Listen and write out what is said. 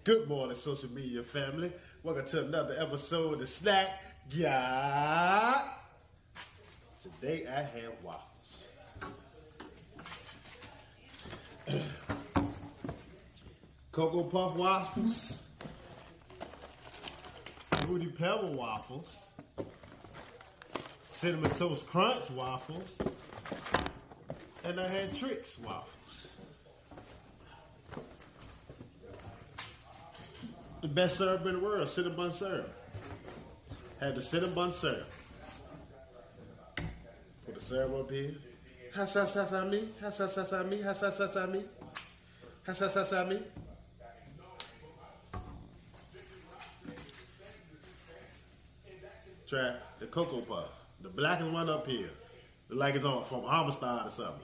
Good morning, social media family. Welcome to another episode of the Snack Gawwwd. Today I have waffles. Cocoa Puff waffles, Fruity Pebble waffles, Cinnamon Toast Crunch waffles, and I had Trix waffles. The best syrup in the world, cinnamon bun syrup. Had the cinnamon bun syrup. Put the syrup up here. Hasasasami, hasasasami, hasasasami, hasasasami. Try the Cocoa Puff. The black one up here. Look like it's on from Amistad or something.